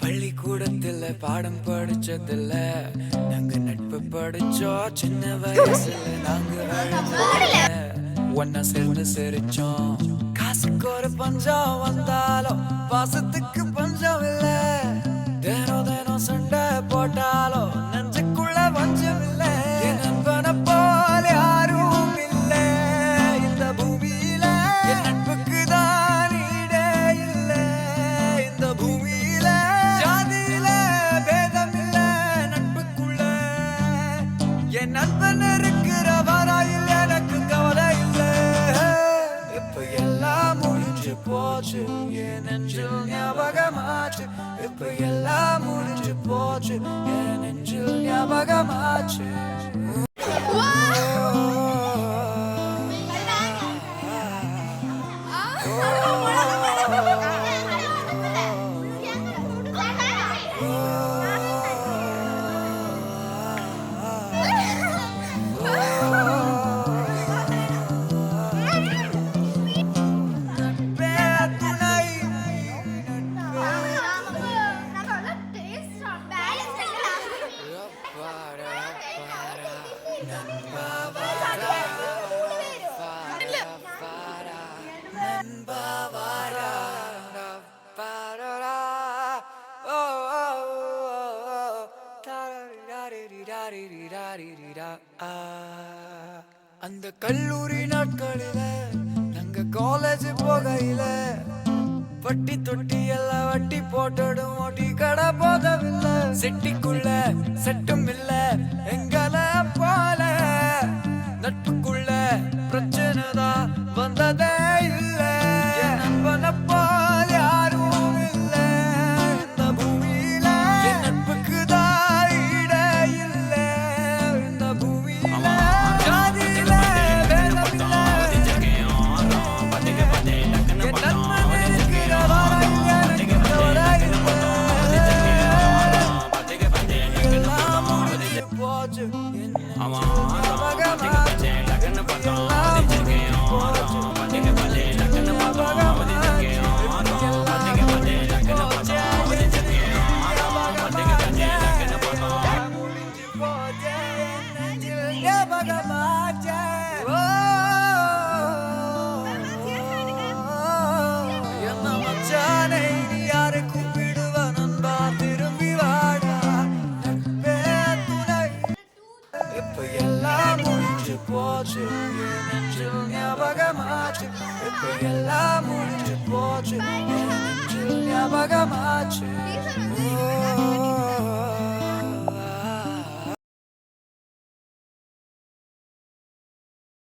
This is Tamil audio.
பள்ளிக்கூடத்துல பாடம் படிச்சதில்ல நாங்க நட்பு படிச்சோம் சின்ன வயசுல நாங்க அழுததில்ல ஒன்னா சேர்ந்து சிரிச்சோம் காசுக்கு ஒரு பஞ்சம் வந்தாலும் பாசத்துக்கு பஞ்சம் இல்ல தினம் தினம் சண்டை போட்டாலும் நெஞ்சுக்குள்ள பஞ்சம் இல்ல என் நண்பனை போல யாரும் இல்ல இந்த பூமியில என் நட்புக்கு தான் ஈடே இல்ல இந்த பூமியில ஜாதியில பேதம் இல்ல நட்புக்குள்ள என் நண்பன் இருக்கிற வராயில் எனக்கு கவலை இல்ல இப்ப எல்லாம் முடிஞ்சு போச்சு என் நெஞ்சில் ஞாபகமாச்சு இப்ப எல்லாம் முடிஞ்சு போச்சு என் நெஞ்சில் ஞாபகமாச்சு அந்த கல்லூரி நாட்களில நாங்க காலேஜ் போகையில வட்டி தொட்டி எல்லாம் வட்டி போட்டடும் ஓட்டி கடை போதவில்லை செட்டிக்குள்ள செட்டும் இல்ல எங்கள போல நட்புக்குள்ள பிரச்சனை தான் வந்ததே இல்ல என் நண்பனை போல யாரும் இல்ல இந்த பூமியில என் நட்புக்கு தான் ஈடே இல்ல இந்த பூமியில ஜாதியில வேதம் இல்ல என் நண்பன் இருக்கிற வரையில் எனக்கு கவலை இல்ல எல்லாம் முடிஞ்சு போச்சு என் ஞாபகமாச்சு எல்லாம் முடிஞ்சு போச்சு போச்சு என் நெஞ்சில் ஞாபகமாச்சு இப்ப எல்லாம் முடிஞ்சு போச்சு என் நெஞ்சில் ஞாபகமாச்சு